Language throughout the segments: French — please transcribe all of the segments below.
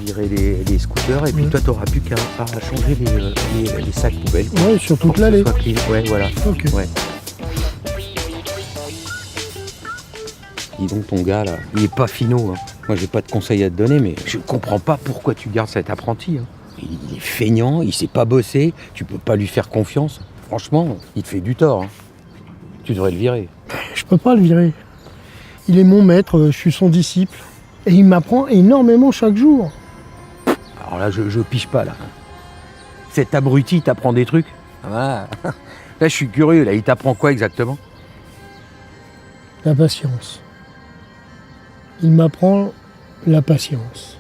virer les scooters et puis toi t'auras plus qu'à changer les sacs poubelles. Ouais, sur toute l'allée. Ouais, voilà. Ok. Ouais. Dis donc ton gars là, il est pas finot. Hein. Moi j'ai pas de conseils à te donner, mais je comprends pas pourquoi tu gardes cet apprenti. Hein. Il est feignant, il sait pas bosser, tu peux pas lui faire confiance. Franchement, il te fait du tort. Hein. Tu devrais le virer. Je peux pas le virer. Il est mon maître, je suis son disciple. Et il m'apprend énormément chaque jour. Alors là, je pige pas là. Cet abruti t'apprend des trucs. Ah, là je suis curieux, là, il t'apprend quoi exactement? La patience. Il m'apprend la patience.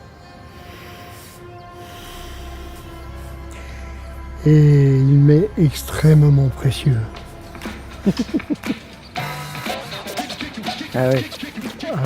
Et il m'est extrêmement précieux. Ah ouais. Ah,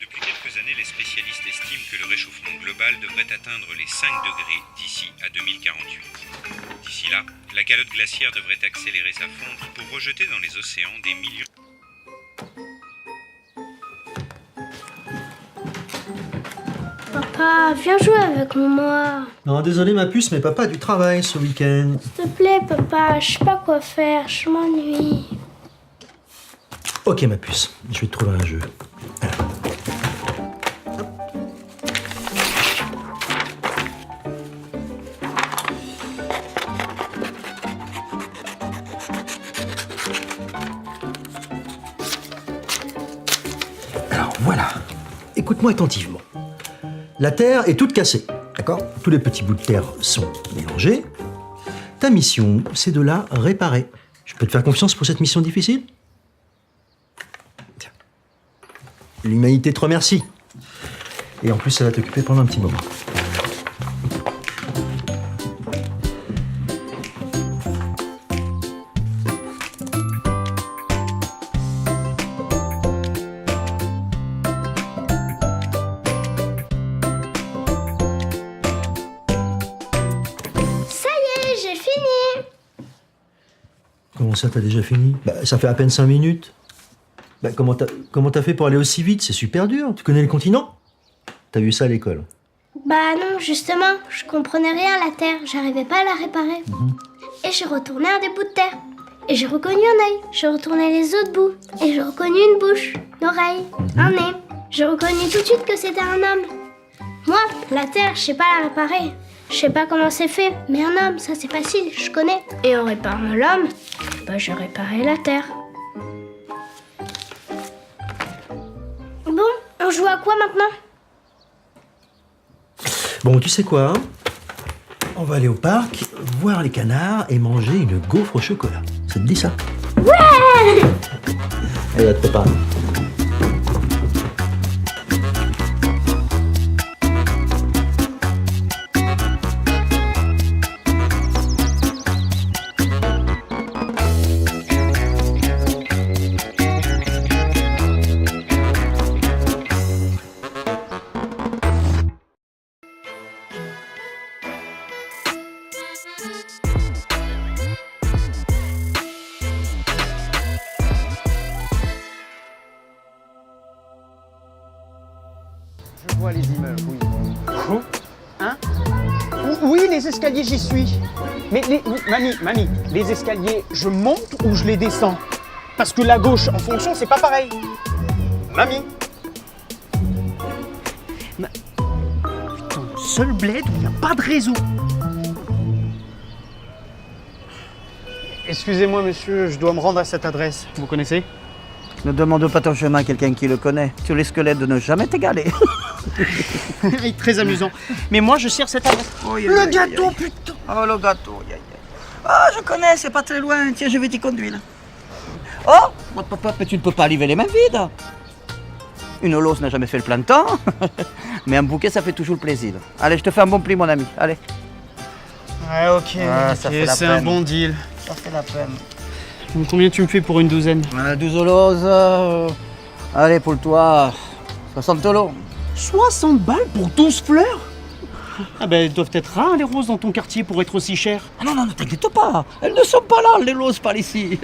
Depuis quelques années, les spécialistes estiment que le réchauffement global devrait atteindre les 5 degrés d'ici à 2048. D'ici là, la calotte glaciaire devrait accélérer sa fonte pour rejeter dans les océans des millions... Papa, viens jouer avec moi. Non, désolé ma puce, mais papa a du travail ce week-end. S'il te plaît, papa, je sais pas quoi faire, je m'ennuie. Ok ma puce, je vais te trouver un jeu. Alors voilà, écoute-moi attentivement. La terre est toute cassée, d'accord? Tous les petits bouts de terre sont mélangés. Ta mission, c'est de la réparer. Je peux te faire confiance pour cette mission difficile? Tiens. L'humanité te remercie. Et en plus, ça va t'occuper pendant un petit moment. Ça y est, j'ai fini. Comment ça, t'as déjà fini? Bah, ça fait à peine 5 minutes. Bah, comment t'as fait pour aller aussi vite? C'est super dur. Tu connais le continent? T'as vu ça à l'école? Bah non, justement, je comprenais rien à la terre, j'arrivais pas à la réparer. Et j'ai retourné un des bouts de terre. Et j'ai reconnu un œil, j'ai retourné les autres bouts. Et j'ai reconnu une bouche, une oreille, un nez. J'ai reconnu tout de suite que c'était un homme. Moi, la terre, je sais pas la réparer. Je sais pas comment c'est fait, mais un homme, ça c'est facile, je connais. Et en réparant l'homme, bah je réparais la terre. Bon, on joue à quoi maintenant? Bon, tu sais quoi? On va aller au parc, voir les canards et manger une gaufre au chocolat. Ça te dit ça? Ouais! Allez, à te préparer. Je vois les immeubles, oui. Hein? Oui, les escaliers, j'y suis. Mais mamie, les escaliers, je monte ou je les descends? Parce que la gauche, en fonction, c'est pas pareil. Mamie. Putain, seul bled où il n'y a pas de réseau. Excusez-moi, monsieur, je dois me rendre à cette adresse. Vous connaissez? Ne demande pas ton chemin à quelqu'un qui le connaît. Tu risques de ne jamais t'égaler. Très amusant. Mais moi, je cherche cette adresse. Le gâteau, putain! Oh, le gâteau. Ah, je connais, c'est pas très loin. Tiens, je vais t'y conduire. Oh, mais tu ne peux pas arriver les mains vides. Une holosse n'a jamais fait le plein de temps, mais un bouquet, ça fait toujours le plaisir. Allez, je te fais un bon pli, mon ami. Allez. Ouais, ok, ça fait la c'est un peine. bon deal. Ça fait la peine. Donc, combien tu me fais pour une douzaine? 12 holoses. Allez, pour le toit, 60 holos. 60 balles pour 12 fleurs? Ah ben, elles doivent être rares, les roses, dans ton quartier, pour être aussi chères. Ah non, ne t'inquiète pas. Elles ne sont pas là, les roses, par ici.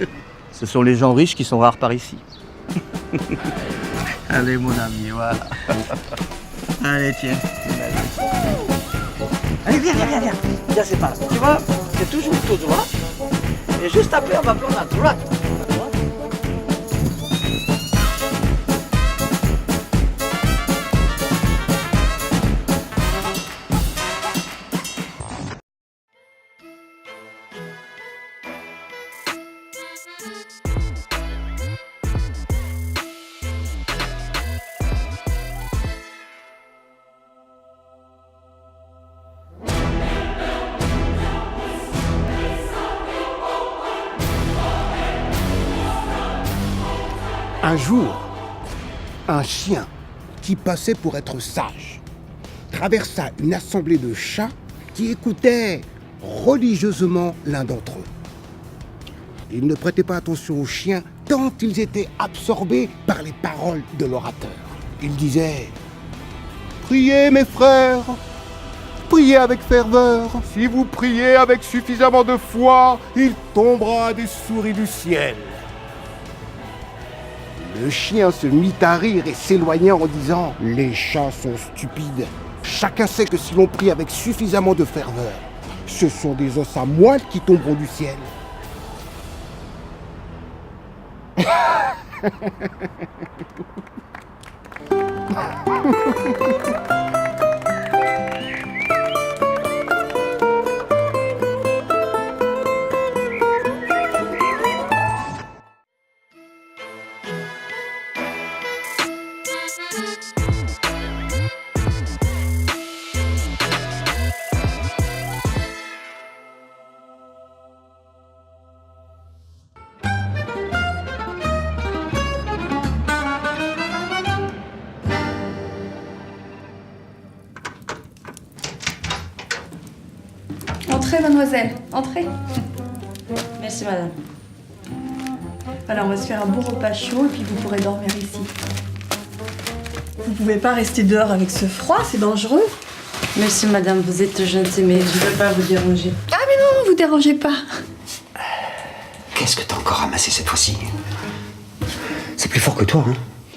Ce sont les gens riches qui sont rares par ici. Allez, mon ami, voilà. Allez, tiens. Allez, viens. Viens, c'est pas. Tu vois, c'est toujours tout droit. Et juste après, on va prendre à droite. Un jour, un chien qui passait pour être sage traversa une assemblée de chats qui écoutaient religieusement l'un d'entre eux. Ils ne prêtaient pas attention aux chiens tant ils étaient absorbés par les paroles de l'orateur. Il disait « Priez mes frères, priez avec ferveur. Si vous priez avec suffisamment de foi, il tombera des souris du ciel. » Le chien se mit à rire et s'éloigna en disant « Les chats sont stupides. Chacun sait que si l'on prie avec suffisamment de ferveur, ce sont des os à moelle qui tomberont du ciel. » Entrez, mademoiselle, entrez. Merci, madame. Alors, on va se faire un bon repas chaud et puis vous pourrez dormir ici. Vous pouvez pas rester dehors avec ce froid, c'est dangereux. Merci, madame, vous êtes gentille, mais je ne peux pas vous déranger. Ah mais non, vous dérangez pas. Qu'est-ce que t'as encore ramassé cette fois-ci? C'est plus fort que toi, hein?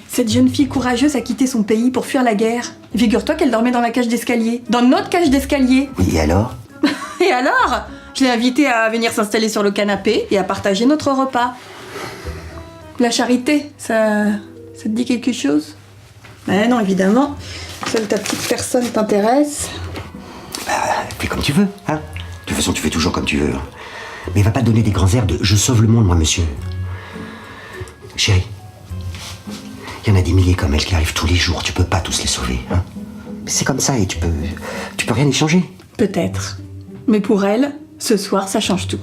Cette jeune fille courageuse a quitté son pays pour fuir la guerre. Figure-toi qu'elle dormait dans la cage d'escalier. Dans notre cage d'escalier. Oui, et alors? Et alors? Je l'ai invitée à venir s'installer sur le canapé et à partager notre repas. La charité, ça te dit quelque chose? Non, évidemment. Seule ta petite personne t'intéresse. Fais comme tu veux, hein? De toute façon, tu fais toujours comme tu veux. Mais va pas te donner des grands airs de « je sauve le monde, moi, monsieur ». Chérie, il y en a des milliers comme elle qui arrivent tous les jours. Tu peux pas tous les sauver, hein? C'est comme ça et tu peux rien y changer. Peut-être. Mais pour elle, ce soir, ça change tout.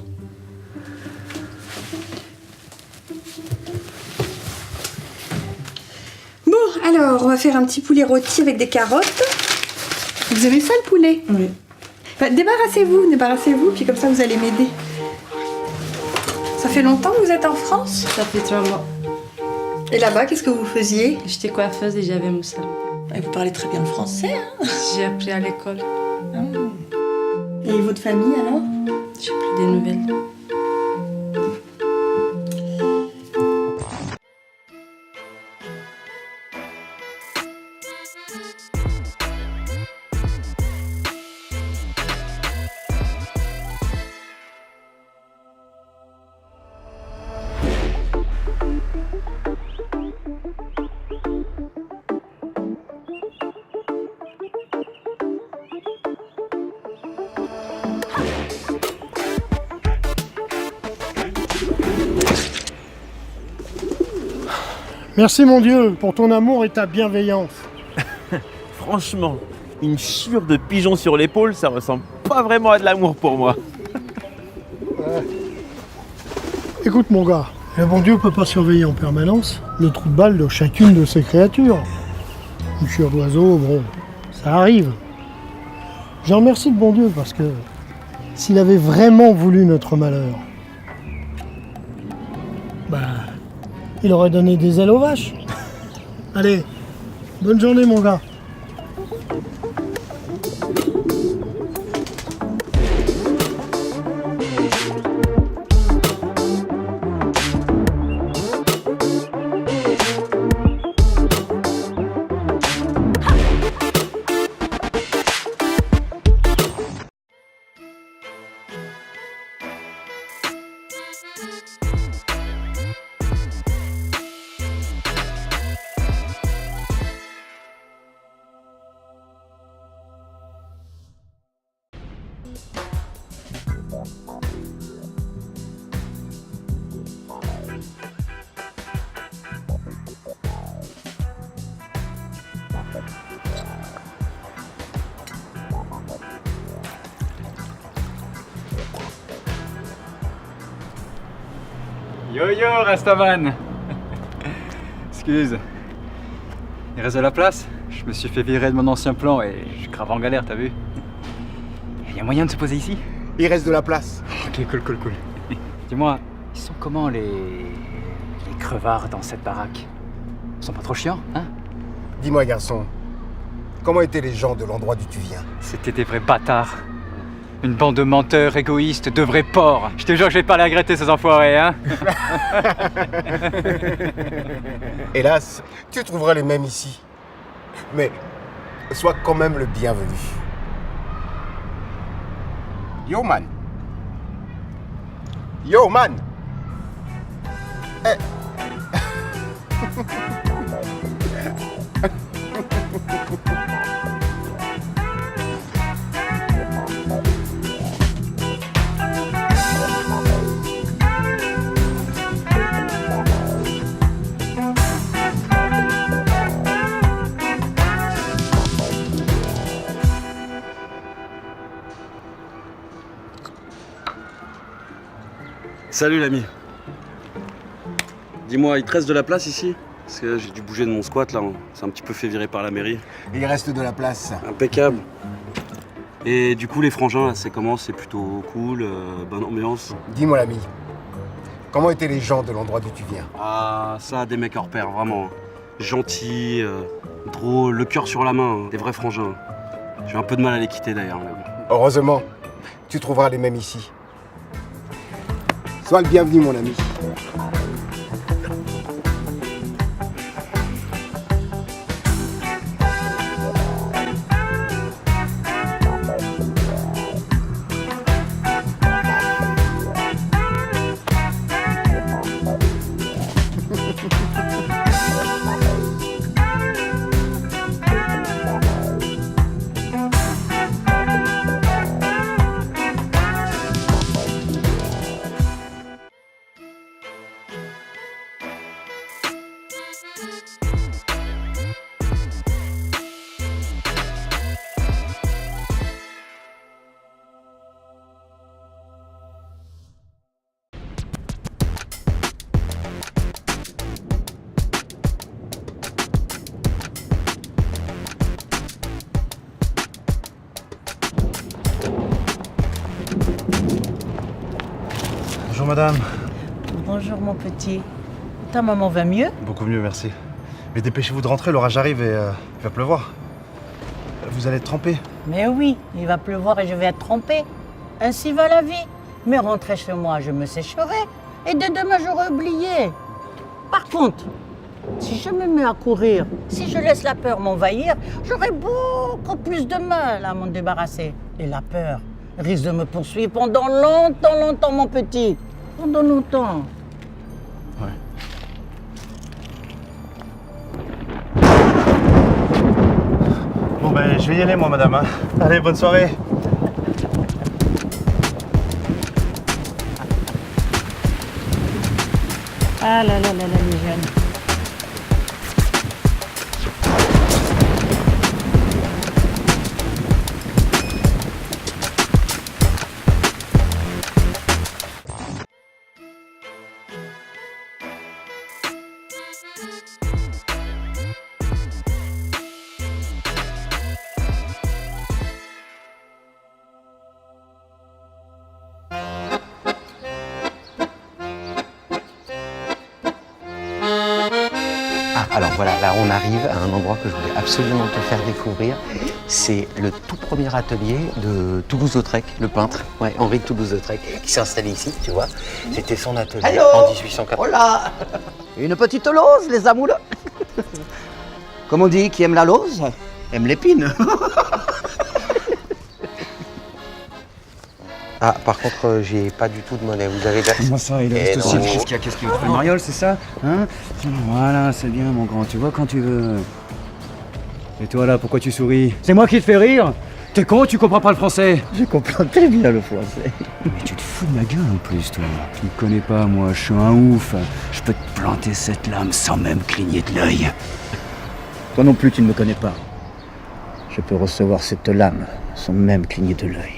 Bon, alors, on va faire un petit poulet rôti avec des carottes. Vous aimez ça, le poulet? Oui. Bah, débarrassez-vous, puis comme ça, vous allez m'aider. Ça fait longtemps que vous êtes en France? Ça fait 3 mois. Et là-bas, qu'est-ce que vous faisiez? J'étais coiffeuse et j'avais mon salon. Et vous parlez très bien le français, hein? J'ai appris à l'école. Et votre famille, alors? J'ai plus des nouvelles. Merci mon Dieu pour ton amour et ta bienveillance. Franchement, une chure de pigeon sur l'épaule, ça ressemble pas vraiment à de l'amour pour moi. Écoute mon gars, Le bon Dieu ne peut pas surveiller en permanence le trou de balle de chacune de ses créatures. Une chure d'oiseau, bon, ça arrive. Je remercie le bon Dieu parce que s'il avait vraiment voulu notre malheur, bah, il aurait donné des ailes aux vaches. Allez, bonne journée mon gars. Yo yo Rastaman. Excuse. Il reste de la place? Je me suis fait virer de mon ancien plan et je crave en galère, t'as vu? Il y a moyen de se poser ici? Il reste de la place. Ok, cool. Dis-moi, ils sont comment les crevards dans cette baraque? Ils sont pas trop chiants, hein? Dis-moi, garçon, comment étaient les gens de l'endroit d'où tu viens? C'était des vrais bâtards. Une bande de menteurs, égoïstes, de vrais porcs. Je te jure que je vais pas les regretter, ces enfoirés, hein? Hélas, tu trouveras les mêmes ici. Mais sois quand même le bienvenu. Yo man. Yo man. Eh. Salut l'ami. Dis-moi, il te reste de la place ici? Parce que j'ai dû bouger de mon squat là, on s'est un petit peu fait virer par la mairie. Il reste de la place. Impeccable. Et du coup les frangins là, c'est comment? C'est plutôt cool, bonne ambiance? Dis-moi l'ami, comment étaient les gens de l'endroit d'où tu viens? Ah ça, des mecs hors pair, vraiment. Gentils, drôles, le cœur sur la main, des vrais frangins. J'ai un peu de mal à les quitter d'ailleurs. Heureusement, tu trouveras les mêmes ici. Sois le bienvenu, mon ami. Bonjour madame. Bonjour mon petit. Ta maman va mieux? Beaucoup mieux, merci. Mais dépêchez-vous de rentrer, l'orage arrive et il va pleuvoir. Vous allez être trempé. Mais oui, il va pleuvoir et je vais être trempée. Ainsi va la vie. Mais rentrer chez moi, je me sécherai. Et dès demain, j'aurai oublié. Par contre, si je me mets à courir, si je laisse la peur m'envahir, j'aurai beaucoup plus de mal à m'en débarrasser. Et la peur risque de me poursuivre pendant longtemps, mon petit. Pendant longtemps. Ouais. Bon ben, je vais y aller moi, madame. Hein. Allez, bonne soirée. Ah là là là là, les jeunes. Alors voilà, là on arrive à un endroit que je voulais absolument te faire découvrir. C'est le tout premier atelier de Toulouse-Lautrec, le peintre, ouais, Henri de Toulouse-Lautrec, qui s'est installé ici, tu vois. C'était son atelier en 1880. Oh là! Une petite lose, les amoureux. Comme on dit, qui aime la lose, aime l'épine. Ah, par contre, j'ai pas du tout de monnaie, vous avez de la... Comment ça, il reste aussi? Qu'est-ce qu'il y a? Tu veux une mariole, c'est ça? Hein? Voilà, c'est bien, mon grand, tu vois quand tu veux. Et toi là, pourquoi tu souris? C'est moi qui te fais rire? T'es con, tu comprends pas le français? Je comprends très bien le français. Mais tu te fous de ma gueule en plus, toi. Tu me connais pas, moi, je suis un ouf. Je peux te planter cette lame sans même cligner de l'œil. Toi non plus, tu ne me connais pas. Je peux recevoir cette lame sans même cligner de l'œil.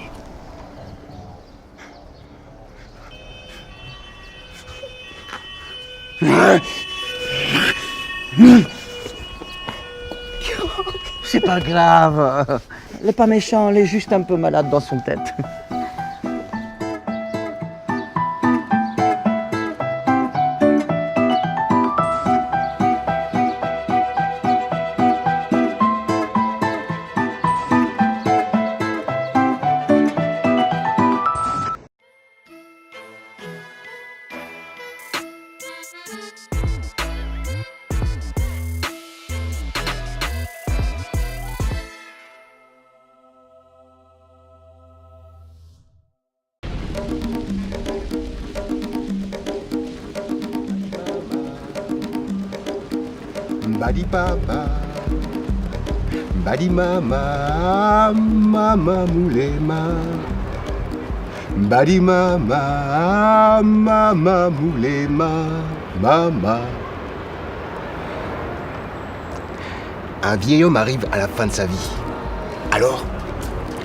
C'est pas grave. Elle est pas méchant, elle est juste un peu malade dans son tête. Badi papa, badi mama, mama moulema. Badi mama, mama moulema, mama. Un vieil homme arrive à la fin de sa vie. Alors,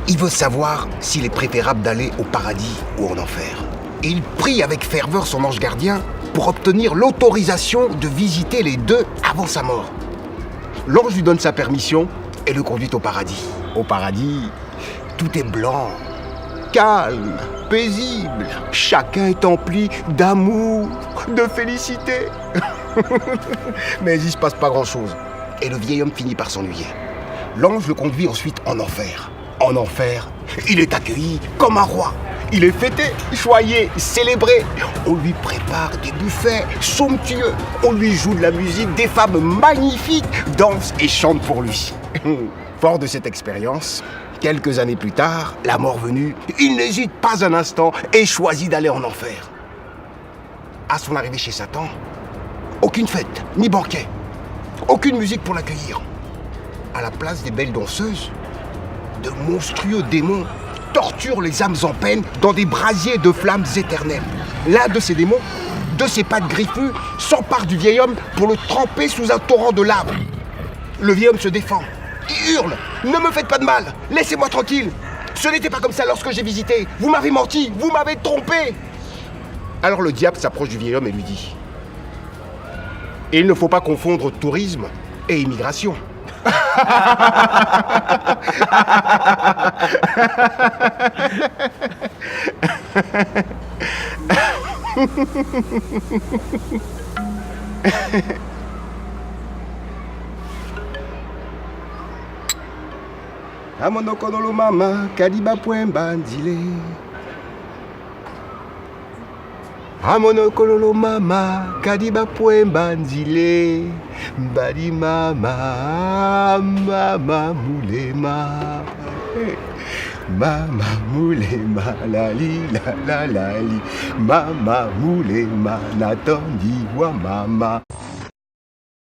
il veut savoir s'il est préférable d'aller au paradis ou en enfer. Et il prie avec ferveur son ange gardien pour obtenir l'autorisation de visiter les deux avant sa mort. L'ange lui donne sa permission et le conduit au paradis. Au paradis, tout est blanc, calme, paisible. Chacun est empli d'amour, de félicité. Mais il ne se passe pas grand-chose. Et le vieil homme finit par s'ennuyer. L'ange le conduit ensuite en enfer. En enfer, il est accueilli comme un roi. Il est fêté, choyé, célébré. On lui prépare des buffets somptueux. On lui joue de la musique, des femmes magnifiques dansent et chantent pour lui. Fort de cette expérience, quelques années plus tard, la mort venue, il n'hésite pas un instant et choisit d'aller en enfer. À son arrivée chez Satan, aucune fête, ni banquet, aucune musique pour l'accueillir. À la place des belles danseuses, de monstrueux démons torturent les âmes en peine dans des brasiers de flammes éternelles. L'un de ces démons, de ses pattes griffues, s'empare du vieil homme pour le tremper sous un torrent de lave. Le vieil homme se défend. Il hurle « Ne me faites pas de mal, laissez-moi tranquille. Ce n'était pas comme ça lorsque j'ai visité. Vous m'avez menti, vous m'avez trompé. » Alors le diable s'approche du vieil homme et lui dit « Il ne faut pas confondre tourisme et immigration. » Amonokonolo mama kadiba pwemba ndile. Amonokololo mama kadiba pwemba ndile. Badi mama, mama moulema. Mama moulema, la li la li. Mama moulema, n'attendis wa mama.